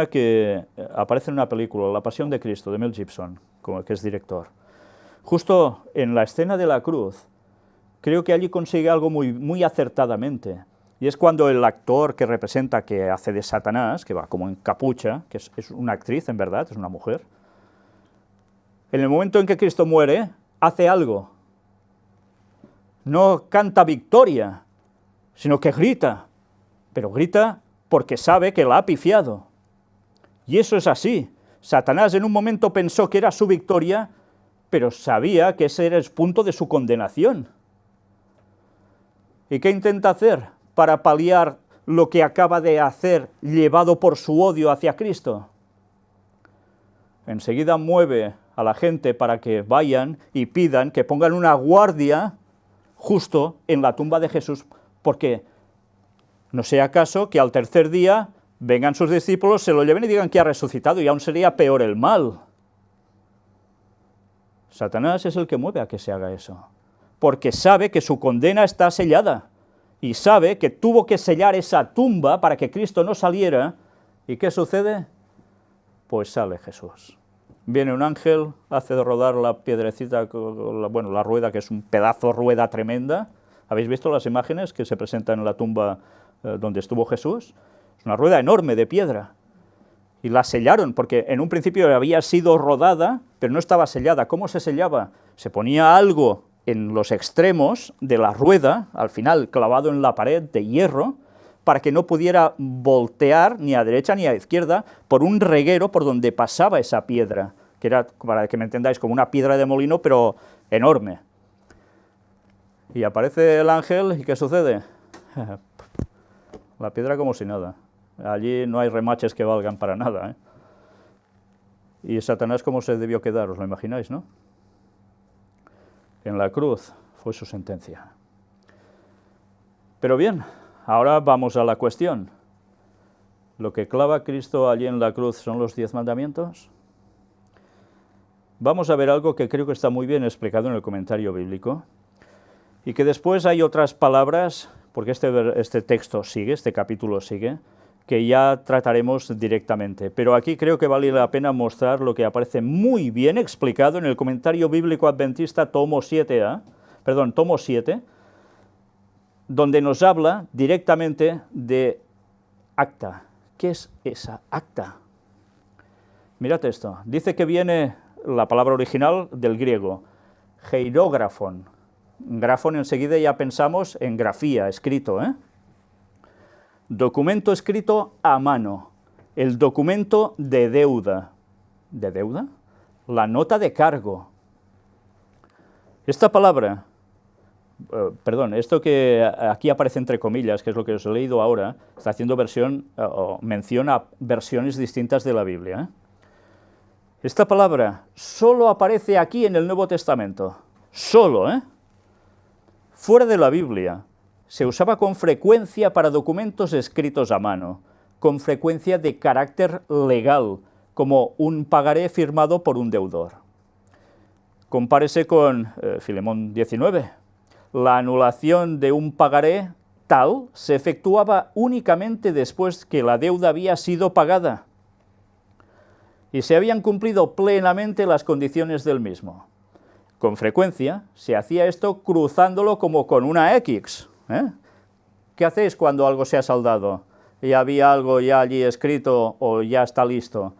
que aparece en una película, La Pasión de Cristo, de Mel Gibson, que es director. Justo en la escena de la cruz, creo que allí consigue algo muy acertadamente, y es cuando el actor que representa, que hace de Satanás, que va como en capucha, que es una actriz en verdad, es una mujer, en el momento en que Cristo muere, hace algo. No canta victoria, sino que grita, pero grita porque sabe que la ha pifiado. Y eso es así. Satanás en un momento pensó que era su victoria, pero sabía que ese era el punto de su condenación. ¿Y qué intenta hacer para paliar lo que acaba de hacer llevado por su odio hacia Cristo? Enseguida mueve a la gente para que vayan y pidan que pongan una guardia justo en la tumba de Jesús, porque no sea acaso que al tercer día vengan sus discípulos, se lo lleven y digan que ha resucitado, y aún sería peor el mal. Satanás es el que mueve a que se haga eso, porque sabe que su condena está sellada, y sabe que tuvo que sellar esa tumba para que Cristo no saliera. ¿Y qué sucede? Pues sale Jesús. Viene un ángel, hace rodar la piedrecita, bueno, la rueda, que es un pedazo rueda tremenda. ¿Habéis visto las imágenes que se presentan en la tumba donde estuvo Jesús? Es una rueda enorme de piedra. Y la sellaron, porque en un principio había sido rodada, pero no estaba sellada. ¿Cómo se sellaba? Se ponía algo en los extremos de la rueda, al final clavado en la pared de hierro, para que no pudiera voltear ni a derecha ni a izquierda por un reguero por donde pasaba esa piedra, que era, para que me entendáis, como una piedra de molino, pero enorme. Y aparece el ángel, ¿y qué sucede? La piedra como si nada. Allí no hay remaches que valgan para nada, ¿eh? Y Satanás, ¿cómo se debió quedar? ¿Os lo imagináis, no? En la cruz fue su sentencia. Pero bien, ahora vamos a la cuestión. ¿Lo que clava Cristo allí en la cruz son los 10 mandamientos? Vamos a ver algo que creo que está muy bien explicado en el comentario bíblico, y que después hay otras palabras, porque este texto sigue, este capítulo sigue, que ya trataremos directamente. Pero aquí creo que vale la pena mostrar lo que aparece muy bien explicado en el comentario bíblico adventista tomo 7, donde nos habla directamente de acta. ¿Qué es esa acta? Mirad esto, dice que viene la palabra original del griego, hierógrafon. Grafón enseguida ya pensamos en grafía, escrito, ¿eh? Documento escrito a mano, el documento de deuda. ¿De deuda? La nota de cargo. Esta palabra, esto que aquí aparece entre comillas, que es lo que os he leído ahora, está haciendo mención a versiones distintas de la Biblia, ¿eh? Esta palabra solo aparece aquí en el Nuevo Testamento, solo, ¿eh? Fuera de la Biblia. Se usaba con frecuencia para documentos escritos a mano, con frecuencia de carácter legal, como un pagaré firmado por un deudor. Compárese con Filemón 19. La anulación de un pagaré tal se efectuaba únicamente después que la deuda había sido pagada y se habían cumplido plenamente las condiciones del mismo. Con frecuencia se hacía esto cruzándolo como con una X, ¿eh? ¿Qué hacéis cuando algo se ha saldado? ¿Y había algo ya allí escrito o ya está listo?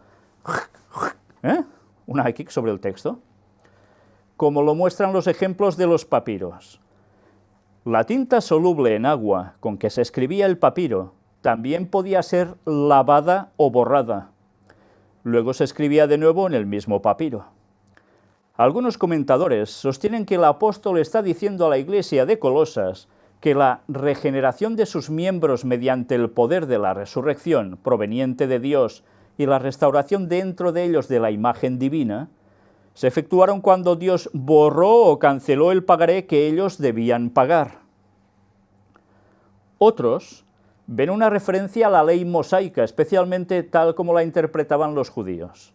¿Eh? Una X sobre el texto. Como lo muestran los ejemplos de los papiros. La tinta soluble en agua con que se escribía el papiro también podía ser lavada o borrada. Luego se escribía de nuevo en el mismo papiro. Algunos comentadores sostienen que el apóstol está diciendo a la iglesia de Colosas que la regeneración de sus miembros mediante el poder de la resurrección proveniente de Dios y la restauración dentro de ellos de la imagen divina se efectuaron cuando Dios borró o canceló el pagaré que ellos debían pagar. Otros ven una referencia a la ley mosaica, especialmente tal como la interpretaban los judíos.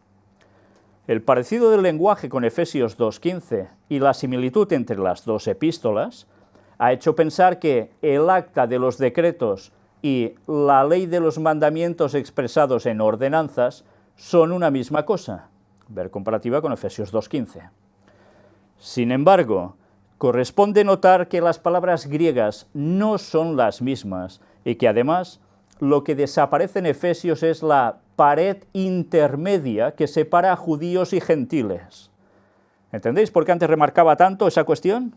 El parecido del lenguaje con Efesios 2:15 y la similitud entre las dos epístolas ha hecho pensar que el acta de los decretos y la ley de los mandamientos expresados en ordenanzas son una misma cosa. Ver comparativa con Efesios 2:15. Sin embargo, corresponde notar que las palabras griegas no son las mismas y que además lo que desaparece en Efesios es la pared intermedia que separa a judíos y gentiles. ¿Entendéis por qué antes remarcaba tanto esa cuestión?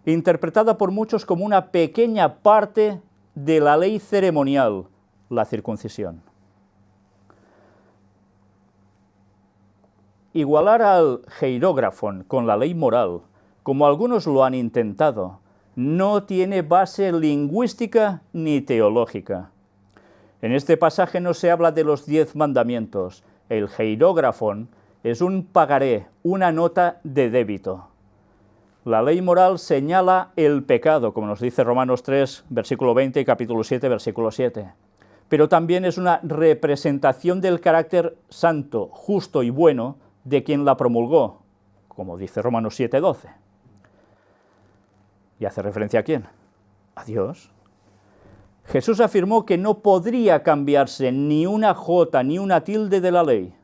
Interpretada por muchos como una pequeña parte de la ley ceremonial, la circuncisión. Igualar al hierógrafon con la ley moral, como algunos lo han intentado, no tiene base lingüística ni teológica. En este pasaje no se habla de los 10 mandamientos. El hierógrafon es un pagaré, una nota de débito. La ley moral señala el pecado, como nos dice Romanos 3, versículo 20 y capítulo 7, versículo 7. Pero también es una representación del carácter santo, justo y bueno de quien la promulgó, como dice Romanos 7, 12. ¿Y hace referencia a quién? A Dios. Jesús afirmó que no podría cambiarse ni una jota ni una tilde de la ley.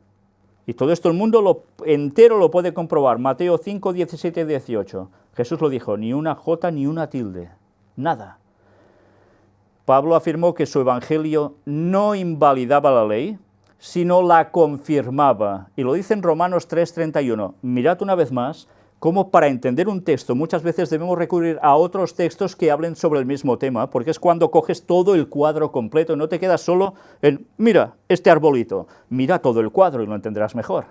Y todo esto el mundo entero lo puede comprobar. Mateo 5, 17 y 18. Jesús lo dijo, ni una jota ni una tilde, nada. Pablo afirmó que su evangelio no invalidaba la ley, sino la confirmaba. Y lo dice en Romanos 3, 31. Mirad una vez más cómo para entender un texto muchas veces debemos recurrir a otros textos que hablen sobre el mismo tema, porque es cuando coges todo el cuadro completo, no te quedas solo en, mira, este arbolito, mira todo el cuadro y lo entenderás mejor.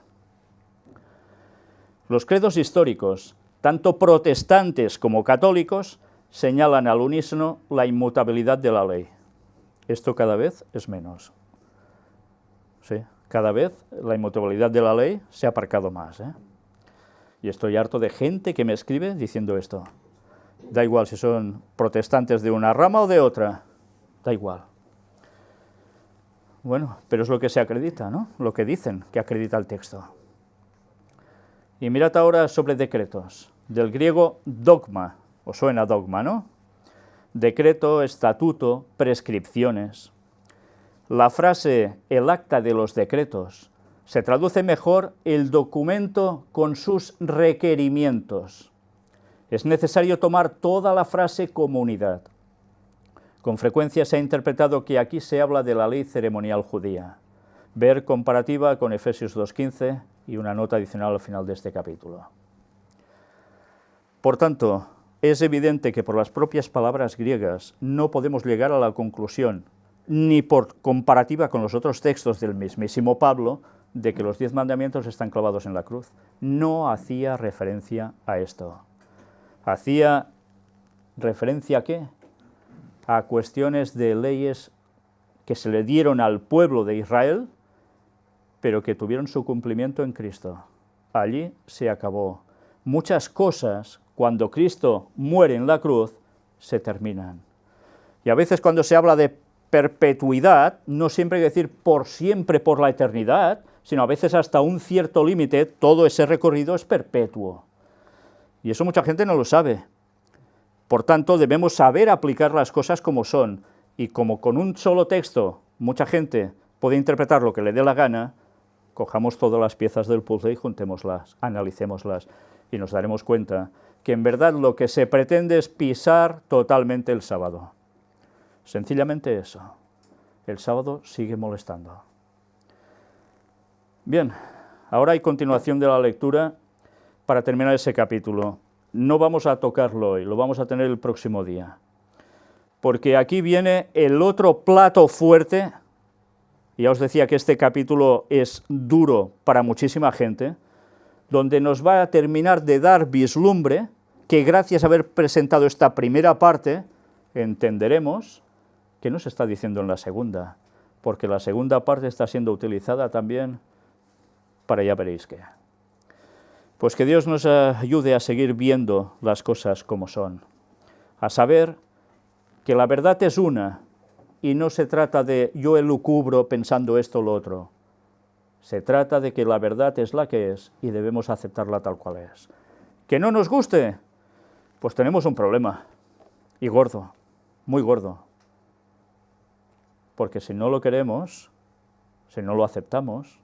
Los credos históricos, tanto protestantes como católicos, señalan al unísono la inmutabilidad de la ley. Esto cada vez es menos. Sí, cada vez la inmutabilidad de la ley se ha aparcado más, Y estoy harto de gente que me escribe diciendo esto. Da igual si son protestantes de una rama o de otra, da igual. Bueno, pero es lo que se acredita, ¿no? Lo que dicen que acredita el texto. Y mirad ahora sobre decretos, del griego dogma, os suena dogma, ¿no? Decreto, estatuto, prescripciones. La frase, el acta de los decretos, se traduce mejor el documento con sus requerimientos. Es necesario tomar toda la frase como unidad. Con frecuencia se ha interpretado que aquí se habla de la ley ceremonial judía. Ver comparativa con Efesios 2:15 y una nota adicional al final de este capítulo. Por tanto, es evidente que por las propias palabras griegas no podemos llegar a la conclusión, ni por comparativa con los otros textos del mismísimo Pablo, de que los 10 mandamientos están clavados en la cruz. No hacía referencia a esto. Hacía referencia ¿a qué? A cuestiones de leyes que se le dieron al pueblo de Israel, pero que tuvieron su cumplimiento en Cristo. Allí se acabó. Muchas cosas, cuando Cristo muere en la cruz, se terminan. Y a veces cuando se habla de perpetuidad, no siempre hay que decir por siempre, por la eternidad, sino a veces hasta un cierto límite, todo ese recorrido es perpetuo. Y eso mucha gente no lo sabe. Por tanto, debemos saber aplicar las cosas como son, y como con un solo texto mucha gente puede interpretar lo que le dé la gana, cojamos todas las piezas del puzzle y juntémoslas, analicémoslas, y nos daremos cuenta que en verdad lo que se pretende es pisar totalmente el sábado. Sencillamente eso. El sábado sigue molestando. Bien, ahora hay continuación de la lectura para terminar ese capítulo. No vamos a tocarlo hoy, lo vamos a tener el próximo día. Porque aquí viene el otro plato fuerte. Ya os decía que este capítulo es duro para muchísima gente, donde nos va a terminar de dar vislumbre que gracias a haber presentado esta primera parte, entenderemos que no se está diciendo en la segunda, porque la segunda parte está siendo utilizada también para ya veréis qué. Pues que Dios nos ayude a seguir viendo las cosas como son, a saber que la verdad es una, y no se trata de yo elucubro pensando esto o lo otro. Se trata de que la verdad es la que es y debemos aceptarla tal cual es. ¿Que no nos guste? Pues tenemos un problema, y gordo, muy gordo. Porque si no lo queremos, si no lo aceptamos,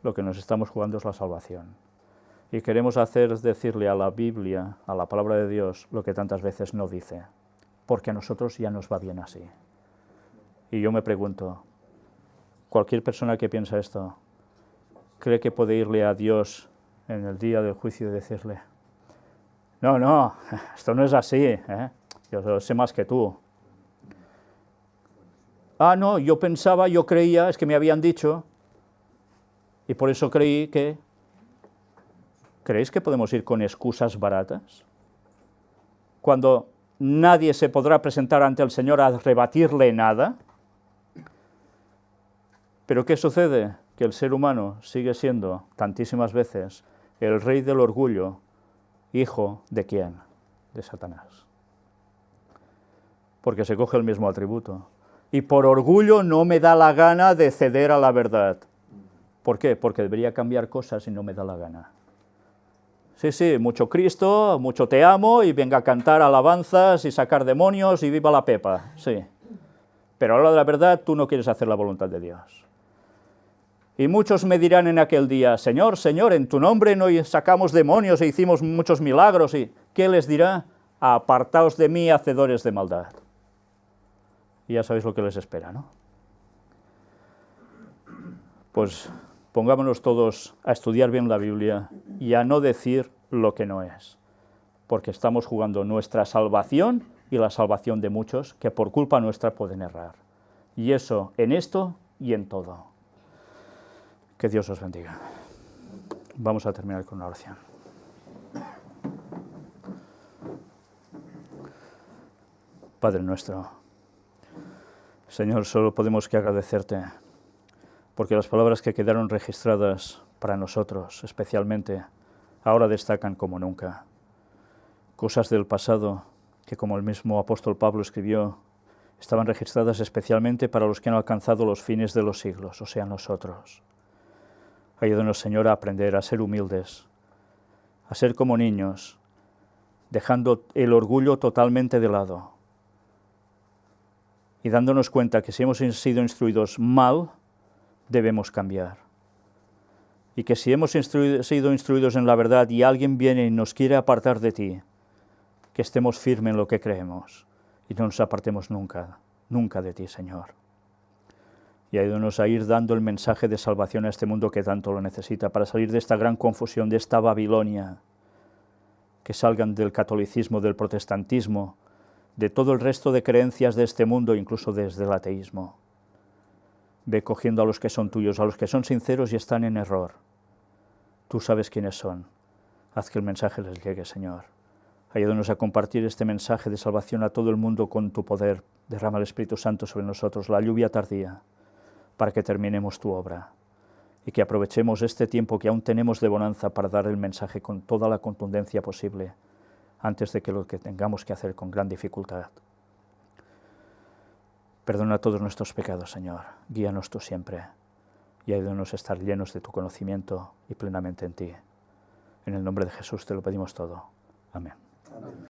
lo que nos estamos jugando es la salvación. Y queremos hacer es decirle a la Biblia, a la palabra de Dios, lo que tantas veces no dice, porque a nosotros ya nos va bien así. Y yo me pregunto, cualquier persona que piensa esto, ¿cree que puede irle a Dios en el día del juicio y decirle, no, esto no es así, yo sé más que tú? Ah, no, yo pensaba, yo creía, es que me habían dicho, y por eso creí que... ¿Creéis que podemos ir con excusas baratas? Cuando nadie se podrá presentar ante el Señor a rebatirle nada. Pero ¿qué sucede? Que el ser humano sigue siendo, tantísimas veces, el rey del orgullo, hijo ¿de quién? De Satanás. Porque se coge el mismo atributo. Y por orgullo no me da la gana de ceder a la verdad. ¿Por qué? Porque debería cambiar cosas y no me da la gana. Sí, mucho Cristo, mucho te amo, y venga a cantar alabanzas y sacar demonios y viva la Pepa, sí. Pero a la hora de la verdad tú no quieres hacer la voluntad de Dios. Y muchos me dirán en aquel día, Señor, Señor, en tu nombre no sacamos demonios e hicimos muchos milagros. ¿Y qué les dirá? Apartaos de mí, hacedores de maldad. Y ya sabéis lo que les espera, ¿no? Pues pongámonos todos a estudiar bien la Biblia y a no decir lo que no es, porque estamos jugando nuestra salvación y la salvación de muchos que por culpa nuestra pueden errar. Y eso en esto y en todo. Que Dios os bendiga. Vamos a terminar con una oración. Padre nuestro, Señor, solo podemos que agradecerte, porque las palabras que quedaron registradas para nosotros, especialmente, ahora destacan como nunca. Cosas del pasado que, como el mismo apóstol Pablo escribió, estaban registradas especialmente para los que han alcanzado los fines de los siglos, o sea, nosotros. Ayúdanos, Señor, a aprender a ser humildes, a ser como niños, dejando el orgullo totalmente de lado y dándonos cuenta que si hemos sido instruidos mal, debemos cambiar. Y que si hemos sido instruidos en la verdad y alguien viene y nos quiere apartar de ti, que estemos firmes en lo que creemos y no nos apartemos nunca, nunca de ti, Señor. Y ayúdanos a ir dando el mensaje de salvación a este mundo que tanto lo necesita, para salir de esta gran confusión, de esta Babilonia, que salgan del catolicismo, del protestantismo, de todo el resto de creencias de este mundo, incluso desde el ateísmo. Ve cogiendo a los que son tuyos, a los que son sinceros y están en error. Tú sabes quiénes son. Haz que el mensaje les llegue, Señor. Ayúdanos a compartir este mensaje de salvación a todo el mundo con tu poder. Derrama el Espíritu Santo sobre nosotros, la lluvia tardía, para que terminemos tu obra y que aprovechemos este tiempo que aún tenemos de bonanza para dar el mensaje con toda la contundencia posible, antes de que lo que tengamos que hacer con gran dificultad. Perdona todos nuestros pecados, Señor. Guíanos tú siempre y ayúdanos a estar llenos de tu conocimiento y plenamente en ti. En el nombre de Jesús te lo pedimos todo. Amén. Amén.